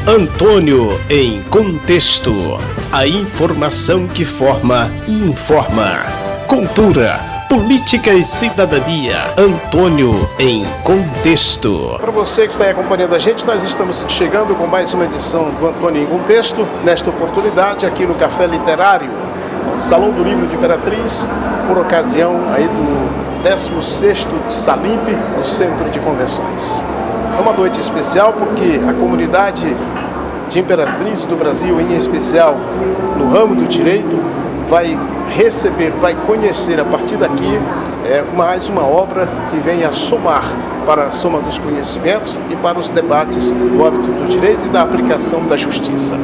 Antônio em Contexto. A informação que forma e informa. Cultura, política e cidadania. Antônio em Contexto. Para você que está aí acompanhando a gente, nós estamos chegando com mais uma edição do Antônio em Contexto. Nesta oportunidade aqui no Café Literário, Salão do Livro de Imperatriz, por ocasião aí do 16º Salimp, no Centro de Convenções. É uma noite especial porque a comunidade de Imperatriz do Brasil, em especial no ramo do direito, vai receber, vai conhecer a partir daqui mais uma obra que vem a somar para a soma dos conhecimentos e para os debates no âmbito do direito e da aplicação da justiça.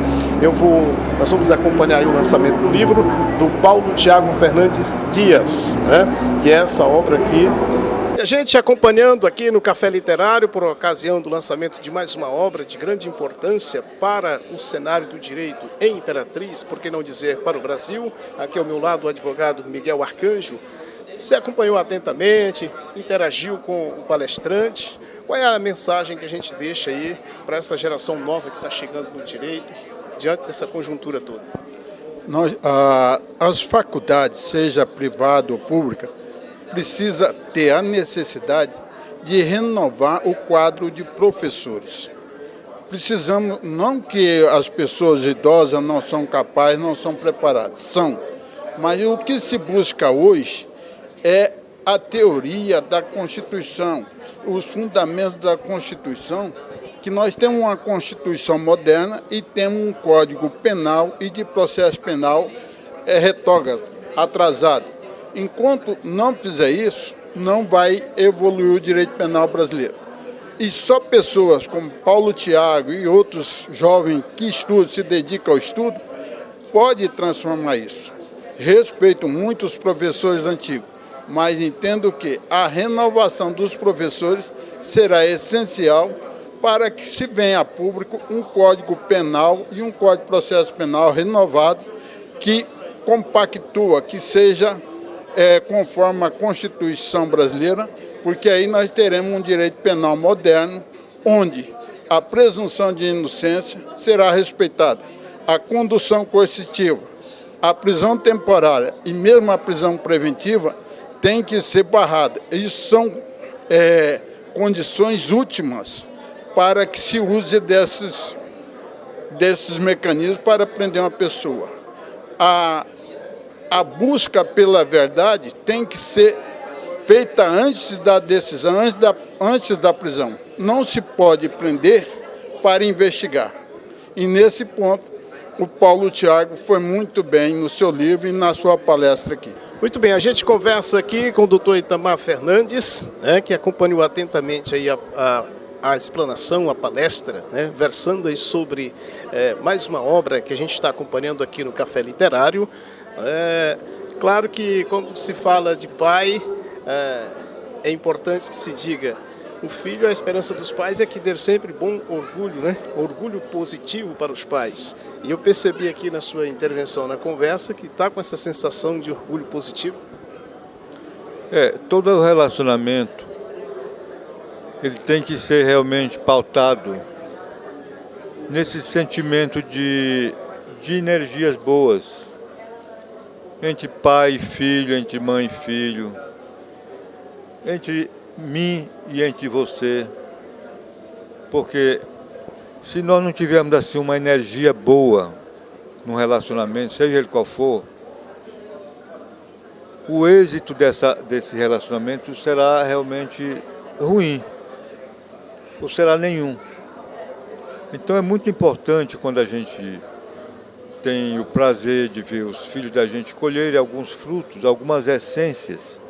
Nós vamos acompanhar aí o lançamento do livro do Paulo Tiago Fernandes Dias, que é essa obra aqui. E a gente acompanhando aqui no Café Literário por ocasião do lançamento de mais uma obra de grande importância para o cenário do direito em Imperatriz, por que não dizer para o Brasil. Aqui ao meu lado o advogado Miguel Arcanjo. Você acompanhou atentamente, interagiu com o palestrante. Qual é a mensagem que a gente deixa aí para essa geração nova que está chegando no direito, diante dessa conjuntura toda? As faculdades, seja privada ou pública, precisa ter a necessidade de renovar o quadro de professores. Precisamos, não que as pessoas idosas não são capazes, não são preparadas, são. Mas o que se busca hoje é a teoria da Constituição, os fundamentos da Constituição, que nós temos uma Constituição moderna e temos um Código Penal e de processo penal retrógrado, atrasado. Enquanto não fizer isso, não vai evoluir o direito penal brasileiro. E só pessoas como Paulo Tiago e outros jovens que estudam, se dedicam ao estudo, pode transformar isso. Respeito muito os professores antigos, mas entendo que a renovação dos professores será essencial para que se venha a público um Código Penal e um Código de Processo Penal renovado que compactua, que seja conforme a Constituição brasileira, porque aí nós teremos um direito penal moderno, onde a presunção de inocência será respeitada, a condução coercitiva, a prisão temporária e mesmo a prisão preventiva tem que ser barrada. Isso são condições últimas para que se use desses mecanismos para prender uma pessoa. A busca pela verdade tem que ser feita antes da decisão, antes da prisão. Não se pode prender para investigar. E nesse ponto, o Paulo Tiago foi muito bem no seu livro e na sua palestra aqui. Muito bem, a gente conversa aqui com o doutor Itamar Fernandes, que acompanhou atentamente aí a explanação, a palestra, versando aí sobre mais uma obra que a gente está acompanhando aqui no Café Literário. Claro que quando se fala de pai, é importante que se diga: o filho, a esperança dos pais é que dê sempre bom orgulho, orgulho positivo para os pais. E eu percebi aqui na sua intervenção, na conversa, que está com essa sensação de orgulho positivo. Todo relacionamento, ele tem que ser realmente pautado nesse sentimento de energias boas, entre pai e filho, entre mãe e filho, entre mim e entre você. Porque se nós não tivermos assim uma energia boa num relacionamento, seja ele qual for, o êxito desse relacionamento será realmente ruim, ou será nenhum. Então é muito importante, quando a gente tem o prazer de ver os filhos da gente colherem alguns frutos, algumas essências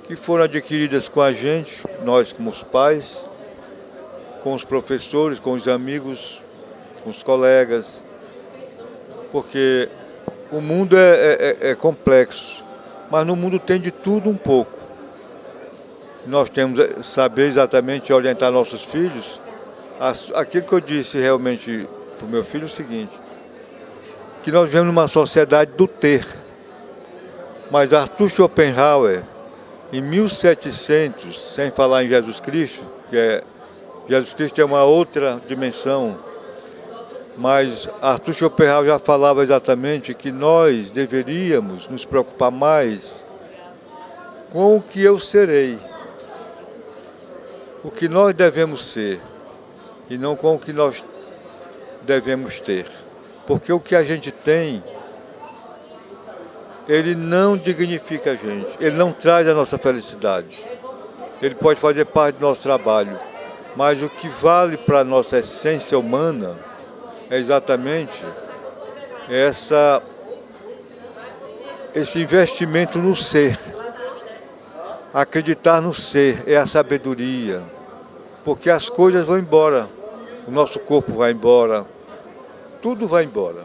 que foram adquiridas com a gente, nós como os pais, com os professores, com os amigos, com os colegas, porque o mundo é complexo, mas no mundo tem de tudo um pouco. Nós temos que saber exatamente orientar nossos filhos. Aquilo que eu disse realmente para o meu filho é o seguinte: que nós vivemos numa sociedade do ter. Mas Arthur Schopenhauer, em 1700, sem falar em Jesus Cristo, Jesus Cristo é uma outra dimensão, Mas Arthur Schopenhauer já falava exatamente que nós deveríamos nos preocupar mais com o que eu serei, o que nós devemos ser, e não com o que nós devemos ter. Porque o que a gente tem, ele não dignifica a gente, ele não traz a nossa felicidade. Ele pode fazer parte do nosso trabalho, mas o que vale para a nossa essência humana é exatamente esse investimento no ser. Acreditar no ser é a sabedoria, porque as coisas vão embora, o nosso corpo vai embora, tudo vai embora,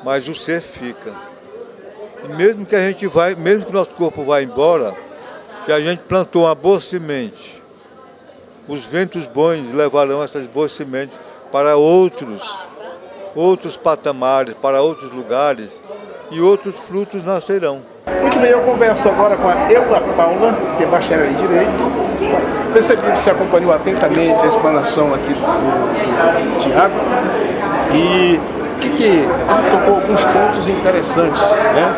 mas o ser fica. E mesmo que o nosso corpo vá embora, se a gente plantou uma boa semente, os ventos bons levarão essas boas sementes para outros patamares, para outros lugares, e outros frutos nascerão. Muito bem, eu converso agora com a Eula Paula, que é bacharel em Direito. Percebi que você acompanhou atentamente a explanação aqui do Tiago e que tocou alguns pontos interessantes, né?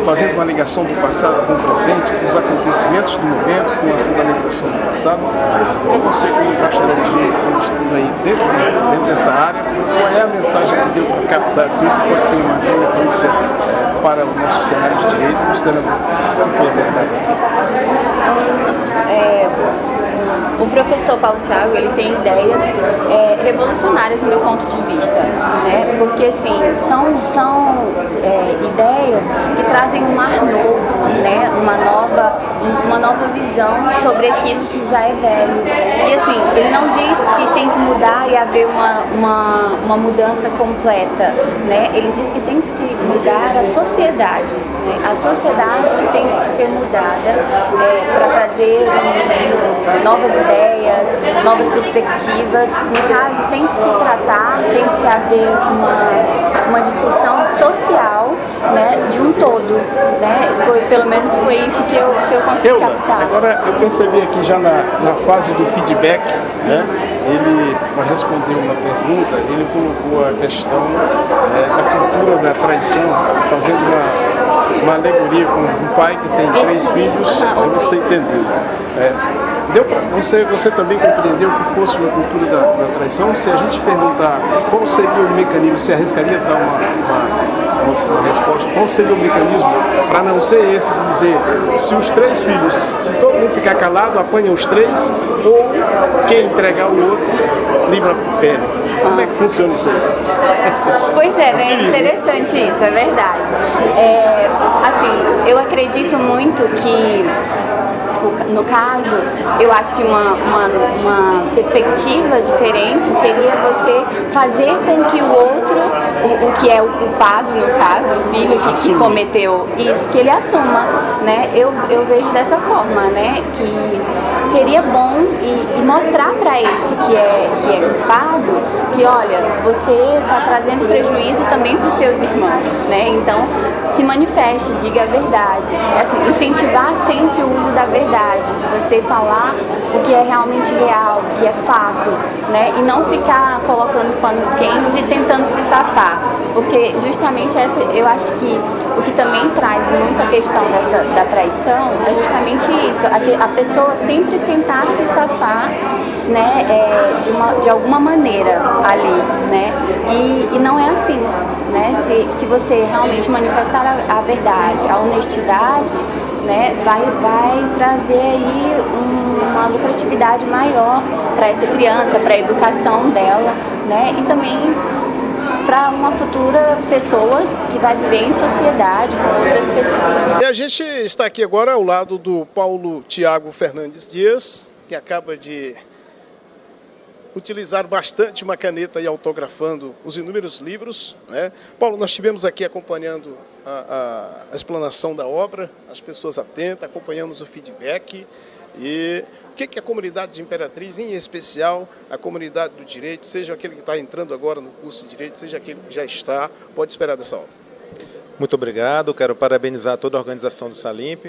Fazendo uma ligação do passado com o presente, com os acontecimentos do momento, com a fundamentação do passado. Mas para você, como bacharel em Direito, como estuda aí dentro dessa área, qual é a mensagem que deu para captar assim, que pode ter uma relevância para o nosso cenário de direito, considerando o que foi abordado aqui? O professor Paulo Thiago, ele tem ideias revolucionárias do meu ponto de vista, né? Porque assim, são ideias que trazem um ar novo, né? Uma nova visão sobre aquilo que já é velho. E assim, ele não diz que tem que mudar e haver uma mudança completa, né? Ele diz que tem que se mudar a sociedade, né? A sociedade que tem que ser mudada para trazer novas ideias, novas perspectivas. No caso, tem que se tratar, tem que se haver uma discussão social, né, de um todo, né? Pelo menos foi isso que eu consegui captar. Agora eu percebi aqui já na fase do feedback, né? Ele, para responder uma pergunta, ele colocou a questão da cultura da traição, fazendo uma alegoria com um pai que tem 3 filhos, aí você entendeu. Você também compreendeu que fosse uma cultura da traição? Se a gente perguntar qual seria o mecanismo, você arriscaria dar uma resposta, qual seria o mecanismo para não ser esse de dizer se os 3 filhos, se todo mundo ficar calado, apanha os 3, ou quem entregar o outro, livra a pele? Como é que funciona isso aí? Pois é, né? Interessante isso, é verdade. Assim, eu acredito muito que no caso, eu acho que uma perspectiva diferente seria você fazer com que o outro, o que é o culpado no caso, o filho que cometeu isso, que ele assuma, né? Eu vejo dessa forma, né? Que seria bom e mostrar para esse que é culpado que, olha, você está trazendo prejuízo também para os seus irmãos, né? Então, se manifeste, diga a verdade. Assim, incentivar sempre o uso da verdade, de você falar o que é realmente real, o que é fato, né? E não ficar colocando panos quentes e tentando se safar, porque justamente eu acho que o que também traz muito a questão da traição é justamente isso, a pessoa sempre tentar se safar, né, de alguma maneira ali, né? E não é assim, né? Se você realmente manifestar a verdade, a honestidade, né, vai trazer aí uma lucratividade maior para essa criança, para a educação dela, né, e também para uma futura pessoas que vai viver em sociedade com outras pessoas. E a gente está aqui agora ao lado do Paulo Thiago Fernandes Dias, que acaba de utilizar bastante uma caneta e autografando os inúmeros livros, né? Paulo, nós estivemos aqui acompanhando a explanação da obra, as pessoas atentas, acompanhamos o feedback. E o que a comunidade de Imperatriz, em especial a comunidade do direito, seja aquele que está entrando agora no curso de direito, seja aquele que já está, pode esperar dessa obra? Muito obrigado, quero parabenizar toda a organização do Salimp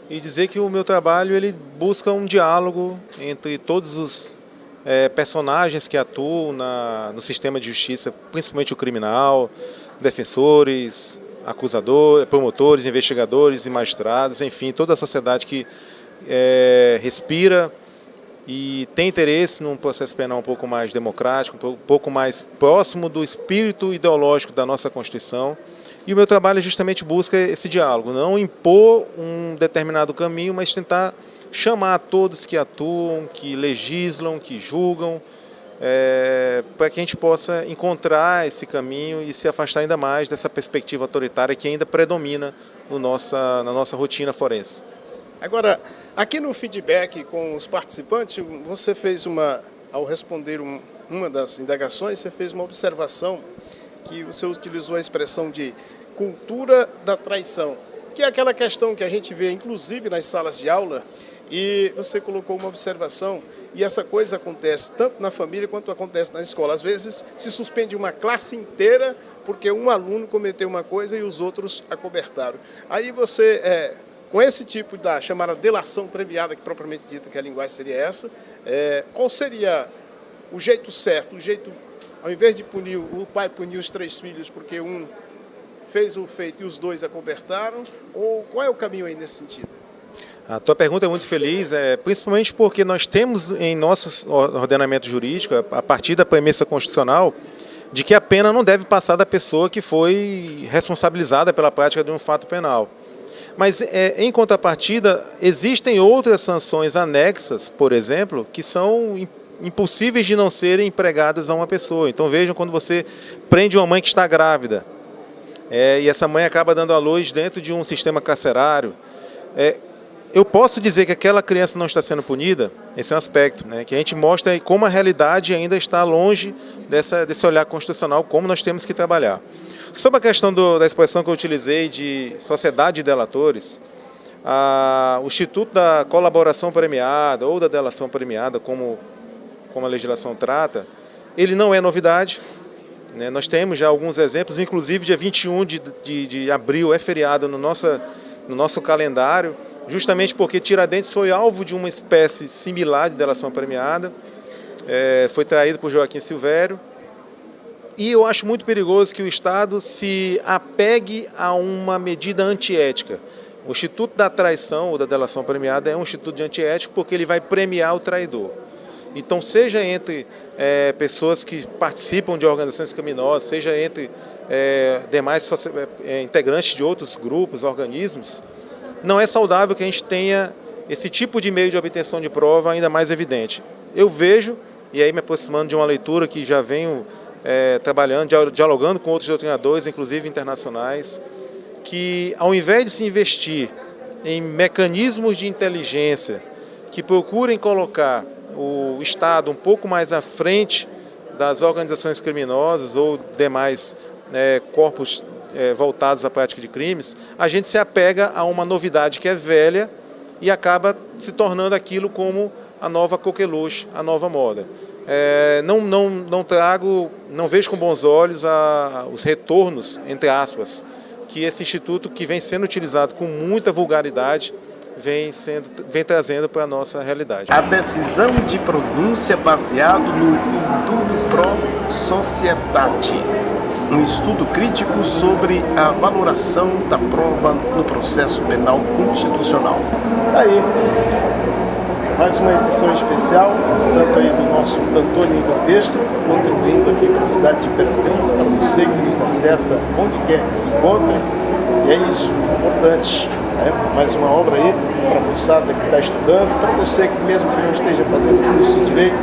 e dizer que o meu trabalho ele busca um diálogo entre todos os personagens que atuam no sistema de justiça, principalmente o criminal, defensores, acusadores, promotores, investigadores e magistrados, enfim, toda a sociedade que respira e tem interesse num processo penal um pouco mais democrático, um pouco mais próximo do espírito ideológico da nossa Constituição. E o meu trabalho justamente busca esse diálogo, não impor um determinado caminho, mas tentar chamar todos que atuam, que legislam, que julgam, para que a gente possa encontrar esse caminho e se afastar ainda mais dessa perspectiva autoritária que ainda predomina na nossa rotina forense. Agora, aqui no feedback com os participantes, você fez ao responder uma das indagações, você fez uma observação que você utilizou a expressão de cultura da traição, que é aquela questão que a gente vê inclusive nas salas de aula, e você colocou uma observação, e essa coisa acontece tanto na família quanto acontece na escola. Às vezes se suspende uma classe inteira porque um aluno cometeu uma coisa e os outros acobertaram. Aí você, com esse tipo da chamada delação premiada, que propriamente dita que a linguagem seria essa, qual seria o jeito certo, ao invés de punir, o pai punir os 3 filhos porque um fez o feito e os 2 acobertaram, ou qual é o caminho aí nesse sentido? A tua pergunta é muito feliz, principalmente porque nós temos em nosso ordenamento jurídico, a partir da premissa constitucional, de que a pena não deve passar da pessoa que foi responsabilizada pela prática de um fato penal. Mas, em contrapartida, existem outras sanções anexas, por exemplo, que são impossíveis de não serem empregadas a uma pessoa. Então, vejam, quando você prende uma mãe que está grávida, e essa mãe acaba dando à luz dentro de um sistema carcerário, eu posso dizer que aquela criança não está sendo punida? Esse é um aspecto, que a gente mostra como a realidade ainda está longe desse olhar constitucional, como nós temos que trabalhar. Sobre a questão da expressão que eu utilizei de sociedade de delatores, o Instituto da Colaboração Premiada ou da Delação Premiada, como a legislação trata, ele não é novidade. Nós temos já alguns exemplos, inclusive dia 21 de abril é feriado no nosso calendário, justamente porque Tiradentes foi alvo de uma espécie similar de delação premiada, foi traído por Joaquim Silvério, e eu acho muito perigoso que o Estado se apegue a uma medida antiética. O Instituto da Traição ou da Delação Premiada é um instituto de antiético porque ele vai premiar o traidor. Então, seja entre pessoas que participam de organizações criminosas, seja entre demais integrantes de outros grupos, organismos, não é saudável que a gente tenha esse tipo de meio de obtenção de prova ainda mais evidente. Eu vejo, e aí me aproximando de uma leitura que já venho trabalhando, dialogando com outros doutrinadores, inclusive internacionais, que ao invés de se investir em mecanismos de inteligência que procurem colocar o Estado um pouco mais à frente das organizações criminosas ou demais corpos voltados à prática de crimes, a gente se apega a uma novidade que é velha e acaba se tornando aquilo como a nova coqueluche, a nova moda. Não vejo com bons olhos os retornos, entre aspas, que esse instituto, que vem sendo utilizado com muita vulgaridade, vem trazendo para a nossa realidade. A decisão de pronúncia baseado no Indulto Pro Societate, um estudo crítico sobre a valoração da prova no processo penal constitucional. Aí, mais uma edição especial, tanto aí do nosso Antônio em Contexto, contribuindo aqui para a cidade de Imperatriz, para você que nos acessa onde quer que se encontre. E é isso, importante, mais uma obra aí para a moçada que está estudando, para você que mesmo que não esteja fazendo curso de Direito,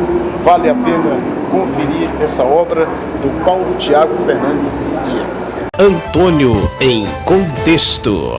vale a pena conferir essa obra do Paulo Thiago Fernandes Dias. Antônio em Contexto.